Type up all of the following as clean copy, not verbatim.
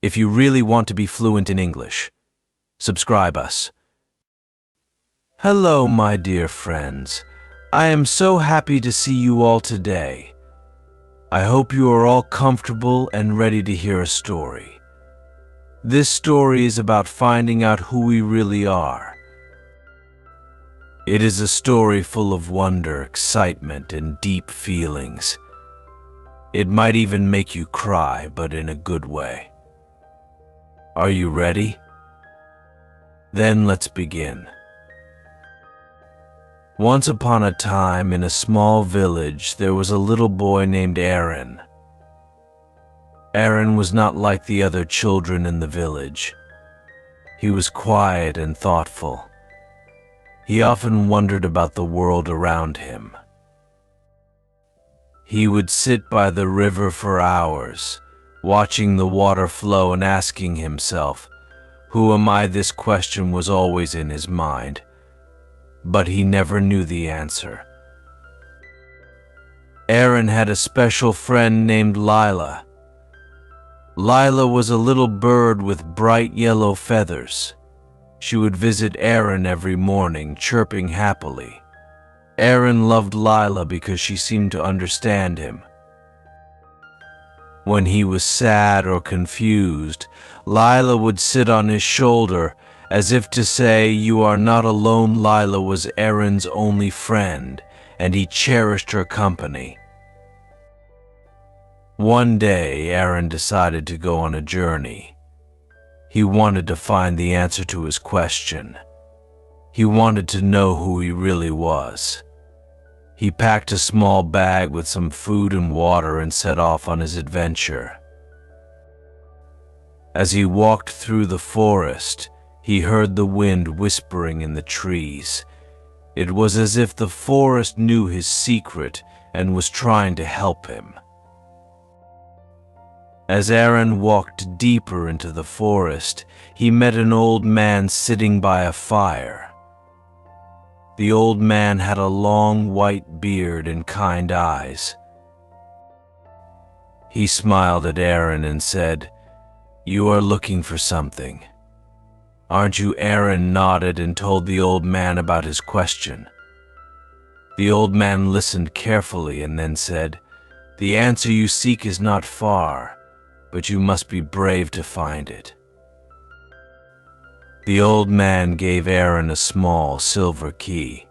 If you really want to be fluent in English, subscribe us. Hello, my dear friends. I am so happy to see you all today. I hope you are all comfortable and ready to hear a story. This story is about finding out who we really are. It is a story full of wonder, excitement, and deep feelings. It might even make you cry, but in a good way. Are you ready? Then let's begin. Once upon a time, in a small village, there was a little boy named Aaron. Aaron was not like the other children in the village. He was quiet and thoughtful. He often wondered about the world around him. He would sit by the river for hours, watching the water flow and asking himself, "Who am I?" This question was always in his mind, but he never knew the answer. Aaron had a special friend named Lila. Lila was a little bird with bright yellow feathers. She would visit Aaron every morning, chirping happily. Aaron loved Lila because she seemed to understand him. When he was sad or confused, Lila would sit on his shoulder as if to say, "You are not alone." Lila was Aaron's only friend, and he cherished her company. One day, Aaron decided to go on a journey. He wanted to find the answer to his question. He wanted to know who he really was. He packed a small bag with some food and water and set off on his adventure. As he walked through the forest, he heard the wind whispering in the trees. It was as if the forest knew his secret and was trying to help him. As Aaron walked deeper into the forest, he met an old man sitting by a fire. The old man had a long white beard and kind eyes. He smiled at Aaron and said, "You are looking for something, aren't you?" Aaron nodded and told the old man about his question. The old man listened carefully and then said, "The answer you seek is not far, but you must be brave to find it." The old man gave Aaron a small silver key.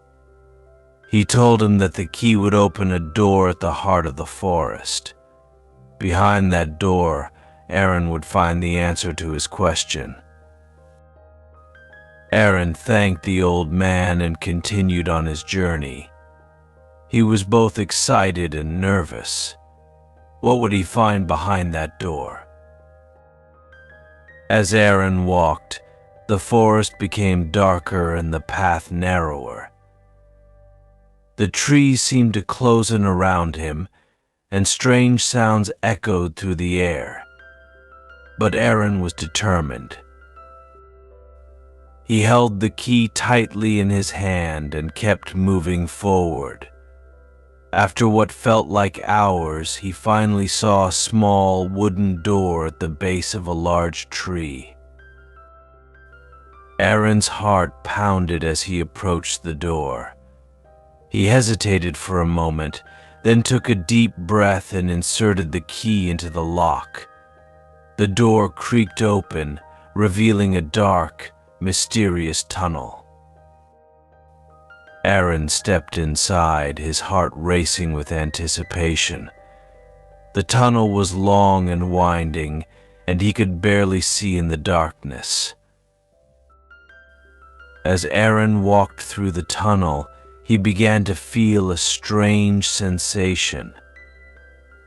He told him that the key would open a door at the heart of the forest. Behind that door, Aaron would find the answer to his question. Aaron thanked the old man and continued on his journey. He was both excited and nervous. What would he find behind that door? As Aaron walked, the forest became darker and the path narrower. The trees seemed to close in around him, and strange sounds echoed through the air. But Aaron was determined. He held the key tightly in his hand and kept moving forward. After what felt like hours, he finally saw a small wooden door at the base of a large tree. Aaron's heart pounded as he approached the door. He hesitated for a moment, then took a deep breath and inserted the key into the lock. The door creaked open, revealing a dark, mysterious tunnel. Aaron stepped inside, his heart racing with anticipation. The tunnel was long and winding, and he could barely see in the darkness. As Aaron walked through the tunnel, he began to feel a strange sensation.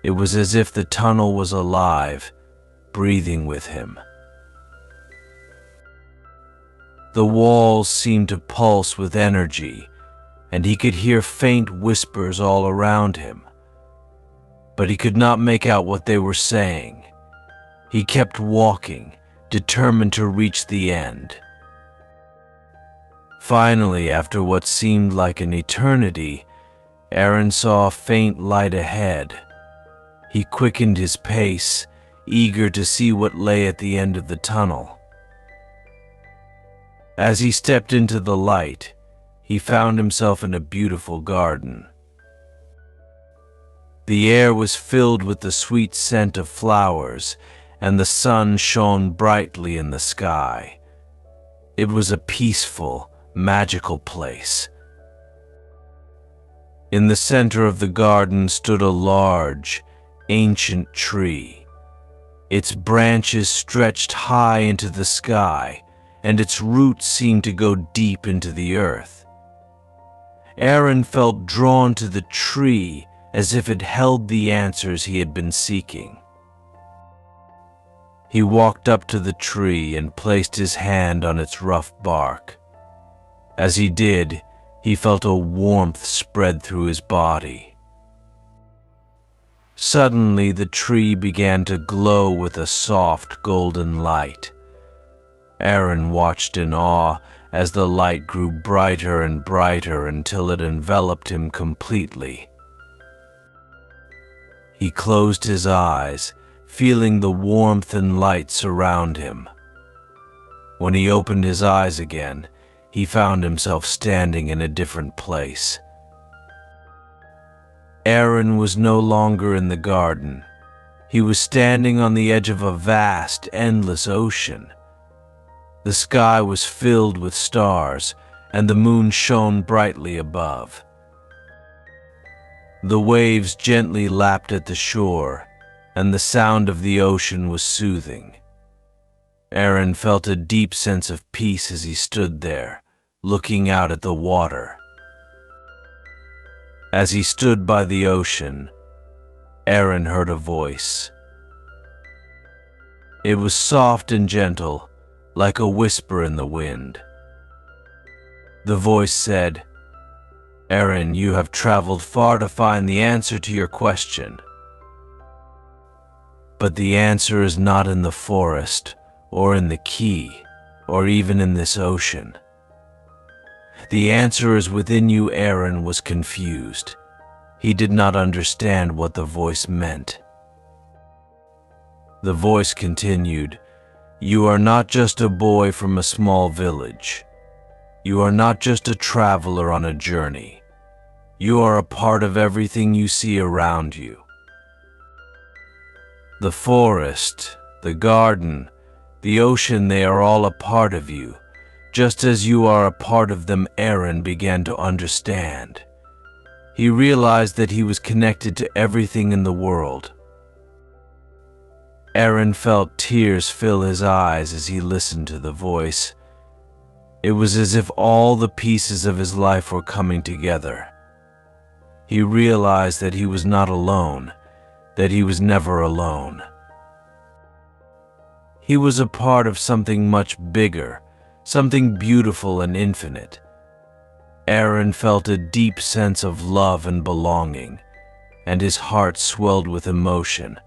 It was as if the tunnel was alive, breathing with him. The walls seemed to pulse with energy, and he could hear faint whispers all around him. But he could not make out what they were saying. He kept walking, determined to reach the end. Finally, after what seemed like an eternity, Aaron saw a faint light ahead. He quickened his pace, eager to see what lay at the end of the tunnel. As he stepped into the light, he found himself in a beautiful garden. The air was filled with the sweet scent of flowers, and the sun shone brightly in the sky. It was a peaceful, magical place. In the center of the garden stood a large, ancient tree. Its branches stretched high into the sky, and its roots seemed to go deep into the earth. Aaron felt drawn to the tree as if it held the answers he had been seeking. He walked up to the tree and placed his hand on its rough bark. As he did, he felt a warmth spread through his body. Suddenly, the tree began to glow with a soft golden light. Aaron watched in awe as the light grew brighter and brighter until it enveloped him completely. He closed his eyes, feeling the warmth and light surround him. When he opened his eyes again, he found himself standing in a different place. Aaron was no longer in the garden. He was standing on the edge of a vast, endless ocean. The sky was filled with stars, and the moon shone brightly above. The waves gently lapped at the shore, and the sound of the ocean was soothing. Aaron felt a deep sense of peace as he stood there, looking out at the water. As he stood by the ocean, Aaron heard a voice. It was soft and gentle, like a whisper in the wind. The voice said, "Aaron, you have traveled far to find the answer to your question. But the answer is not in the forest, or in the key, or even in this ocean. The answer is within you." Aaron was confused. He did not understand what the voice meant. The voice continued, "You are not just a boy from a small village. You are not just a traveler on a journey. You are a part of everything you see around you. The forest, the garden, the ocean, they are all a part of you, just as you are a part of them." Aaron began to understand. He realized that he was connected to everything in the world. Aaron felt tears fill his eyes as he listened to the voice. It was as if all the pieces of his life were coming together. He realized that he was not alone, that he was never alone. He was a part of something much bigger, something beautiful and infinite. Aaron felt a deep sense of love and belonging, and his heart swelled with emotion.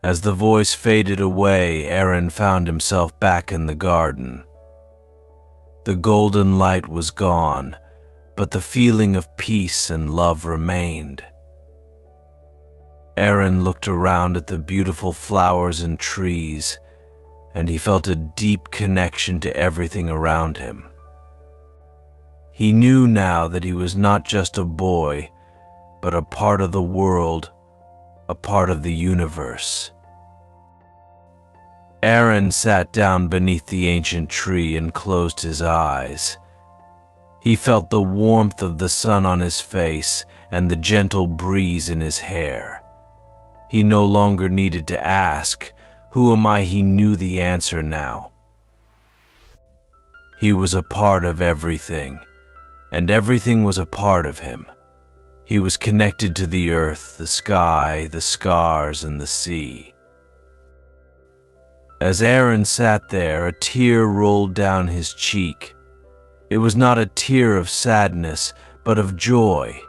As the voice faded away, Aaron found himself back in the garden. The golden light was gone, but the feeling of peace and love remained. Aaron looked around at the beautiful flowers and trees, and he felt a deep connection to everything around him. He knew now that he was not just a boy, but a part of the world, a part of the universe. Aaron sat down beneath the ancient tree and closed his eyes. He felt the warmth of the sun on his face and the gentle breeze in his hair. He no longer needed to ask, "Who am I?" He knew the answer now. He was a part of everything, and everything was a part of him. He was connected to the earth, the sky, the stars, and the sea. As Aaron sat there, a tear rolled down his cheek. It was not a tear of sadness, but of joy.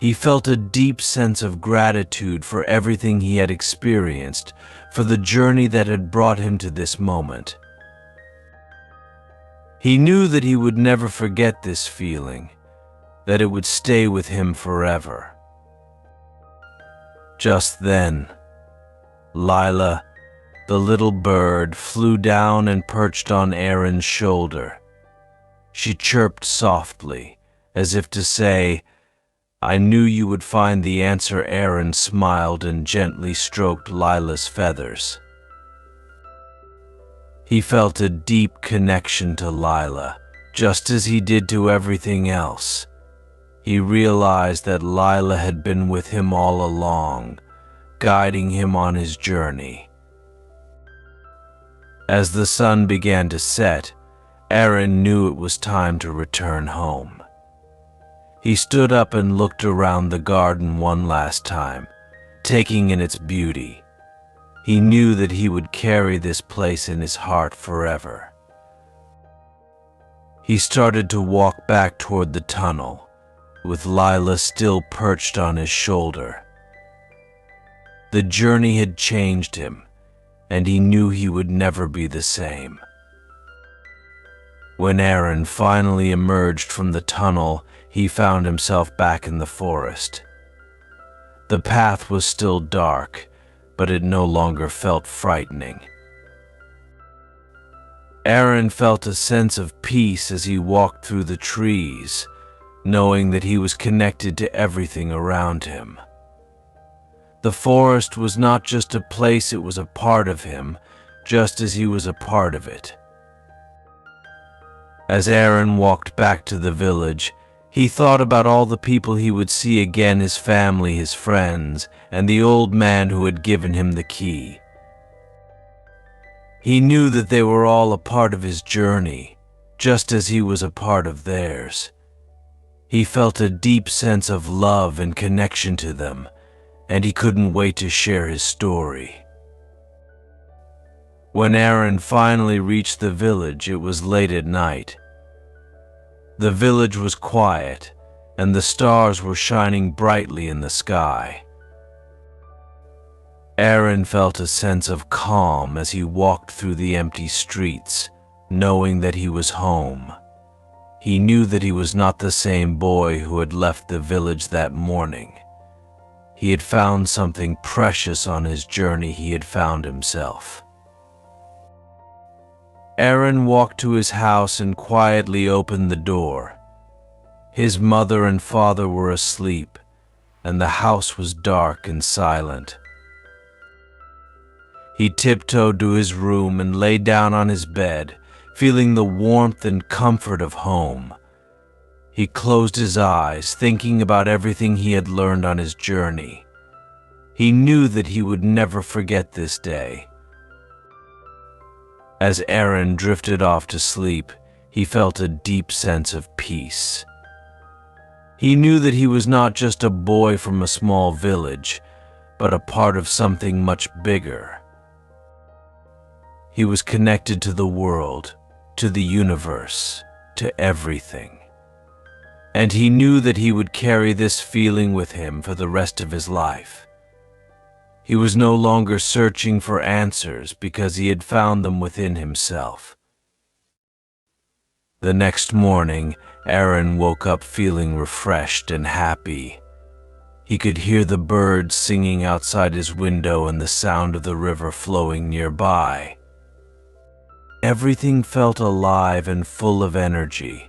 He felt a deep sense of gratitude for everything he had experienced, for the journey that had brought him to this moment. He knew that he would never forget this feeling, that it would stay with him forever. Just then, Lila, the little bird, flew down and perched on Aaron's shoulder. She chirped softly, as if to say, "I knew you would find the answer." Aaron smiled and gently stroked Lila's feathers. He felt a deep connection to Lila, just as he did to everything else. He realized that Lila had been with him all along, guiding him on his journey. As the sun began to set, Aaron knew it was time to return home. He stood up and looked around the garden one last time, taking in its beauty. He knew that he would carry this place in his heart forever. He started to walk back toward the tunnel, with Lila still perched on his shoulder. The journey had changed him, and he knew he would never be the same. When Aaron finally emerged from the tunnel, he found himself back in the forest. The path was still dark, but it no longer felt frightening. Aaron felt a sense of peace as he walked through the trees, knowing that he was connected to everything around him. The forest was not just a place, it was a part of him, just as he was a part of it. As Aaron walked back to the village, he thought about all the people he would see again, his family, his friends, and the old man who had given him the key. He knew that they were all a part of his journey, just as he was a part of theirs. He felt a deep sense of love and connection to them, and he couldn't wait to share his story. When Aaron finally reached the village, it was late at night. The village was quiet, and the stars were shining brightly in the sky. Aaron felt a sense of calm as he walked through the empty streets, knowing that he was home. He knew that he was not the same boy who had left the village that morning. He had found something precious on his journey. He had found himself. Aaron walked to his house and quietly opened the door. His mother and father were asleep, and the house was dark and silent. He tiptoed to his room and lay down on his bed, feeling the warmth and comfort of home. He closed his eyes, thinking about everything he had learned on his journey. He knew that he would never forget this day. As Aaron drifted off to sleep, he felt a deep sense of peace. He knew that he was not just a boy from a small village, but a part of something much bigger. He was connected to the world, to the universe, to everything. And he knew that he would carry this feeling with him for the rest of his life. He was no longer searching for answers because he had found them within himself. The next morning, Aaron woke up feeling refreshed and happy. He could hear the birds singing outside his window and the sound of the river flowing nearby. Everything felt alive and full of energy.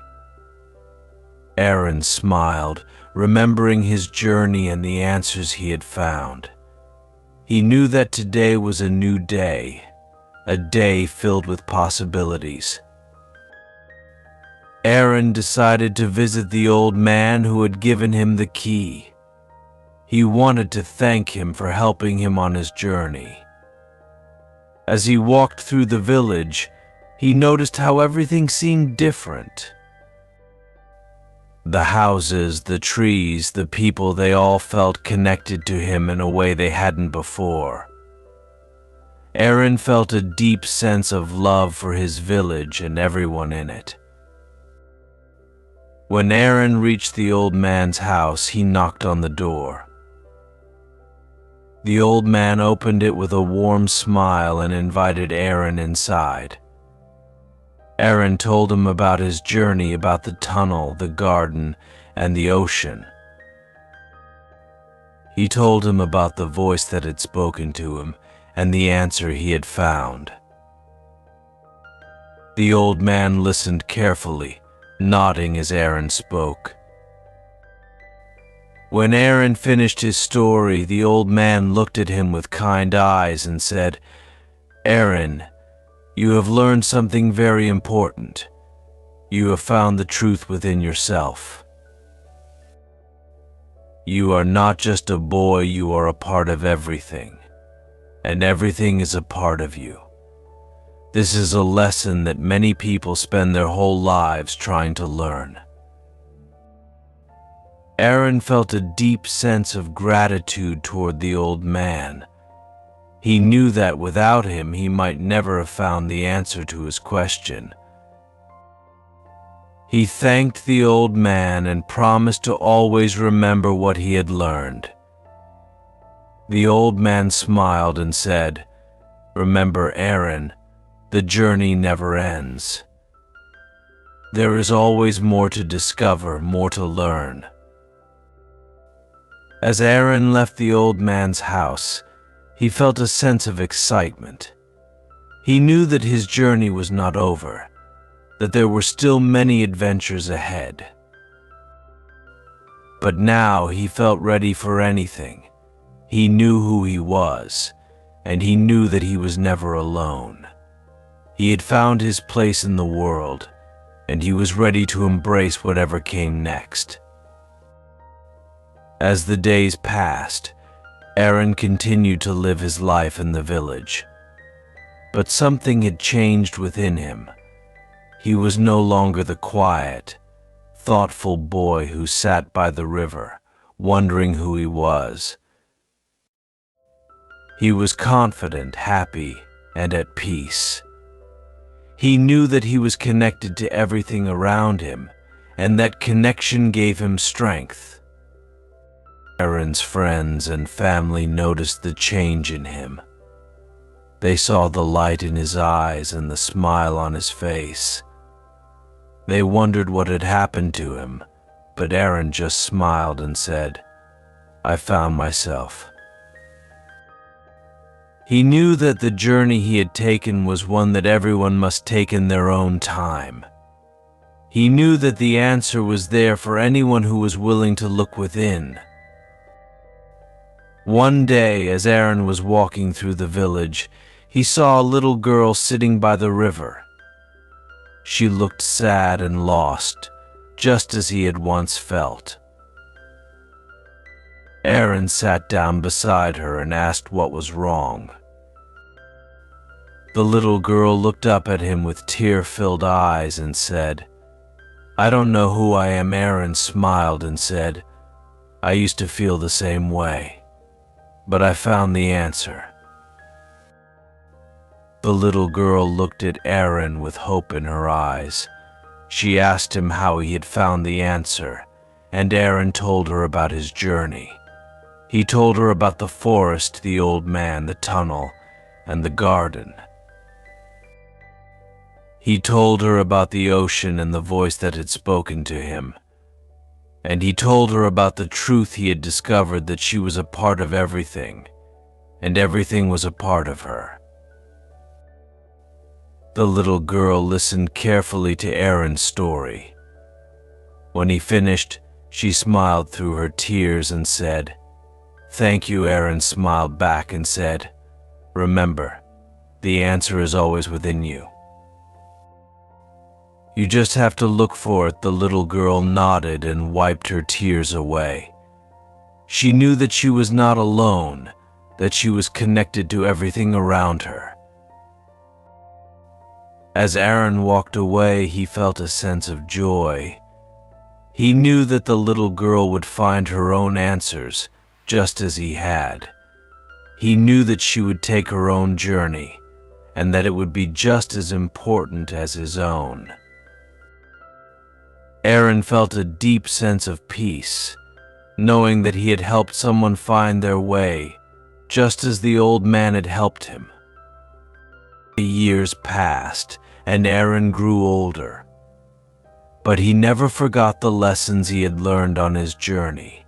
Aaron smiled, remembering his journey and the answers he had found. He knew that today was a new day, a day filled with possibilities. Aaron decided to visit the old man who had given him the key. He wanted to thank him for helping him on his journey. As he walked through the village, he noticed how everything seemed different. The houses, the trees, the people, they all felt connected to him in a way they hadn't before. Aaron felt a deep sense of love for his village and everyone in it. When Aaron reached the old man's house, he knocked on the door. The old man opened it with a warm smile and invited Aaron inside. Aaron told him about his journey, about the tunnel, the garden, and the ocean. He told him about the voice that had spoken to him and the answer he had found. The old man listened carefully, nodding as Aaron spoke. When Aaron finished his story, the old man looked at him with kind eyes and said, "Aaron, you have learned something very important. You have found the truth within yourself. You are not just a boy, you are a part of everything, and everything is a part of you. This is a lesson that many people spend their whole lives trying to learn." Aaron felt a deep sense of gratitude toward the old man. He knew that without him, he might never have found the answer to his question. He thanked the old man and promised to always remember what he had learned. The old man smiled and said, "Remember, Aaron, the journey never ends. There is always more to discover, more to learn." As Aaron left the old man's house, he felt a sense of excitement. He knew that his journey was not over, that there were still many adventures ahead. But now he felt ready for anything. He knew who he was, and he knew that he was never alone. He had found his place in the world, and he was ready to embrace whatever came next. As the days passed, Aaron continued to live his life in the village. But something had changed within him. He was no longer the quiet, thoughtful boy who sat by the river, wondering who he was. He was confident, happy, and at peace. He knew that he was connected to everything around him, and that connection gave him strength. Aaron's friends and family noticed the change in him. They saw the light in his eyes and the smile on his face. They wondered what had happened to him, but Aaron just smiled and said, "I found myself." He knew that the journey he had taken was one that everyone must take in their own time. He knew that the answer was there for anyone who was willing to look within. One day, as Aaron was walking through the village, he saw a little girl sitting by the river. She looked sad and lost, just as he had once felt. Aaron sat down beside her and asked what was wrong. The little girl looked up at him with tear-filled eyes and said, "I don't know who I am." Aaron smiled and said, "I used to feel the same way, but I found the answer." The little girl looked at Aaron with hope in her eyes. She asked him how he had found the answer, and Aaron told her about his journey. He told her about the forest, the old man, the tunnel, and the garden. He told her about the ocean and the voice that had spoken to him. And he told her about the truth he had discovered, that she was a part of everything, and everything was a part of her. The little girl listened carefully to Aaron's story. When he finished, she smiled through her tears and said, "Thank you." Aaron smiled back and said, "Remember, the answer is always within you. You just have to look for it." The little girl nodded and wiped her tears away. She knew that she was not alone, that she was connected to everything around her. As Aaron walked away, he felt a sense of joy. He knew that the little girl would find her own answers, just as he had. He knew that she would take her own journey, and that it would be just as important as his own. Aaron felt a deep sense of peace, knowing that he had helped someone find their way, just as the old man had helped him. The years passed, and Aaron grew older. But he never forgot the lessons he had learned on his journey.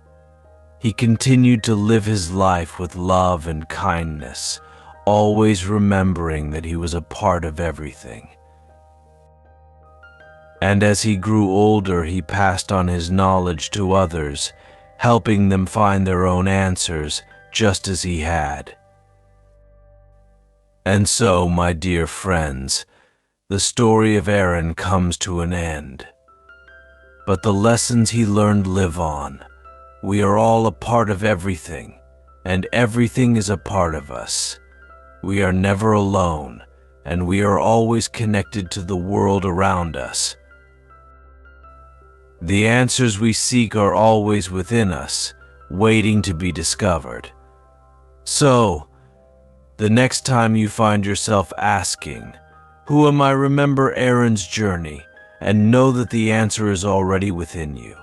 He continued to live his life with love and kindness, always remembering that he was a part of everything. And as he grew older, he passed on his knowledge to others, helping them find their own answers, just as he had. And so, my dear friends, the story of Aaron comes to an end. But the lessons he learned live on. We are all a part of everything, and everything is a part of us. We are never alone, and we are always connected to the world around us. The answers we seek are always within us, waiting to be discovered. So, the next time you find yourself asking, "Who am I?" remember Aaron's journey, and know that the answer is already within you.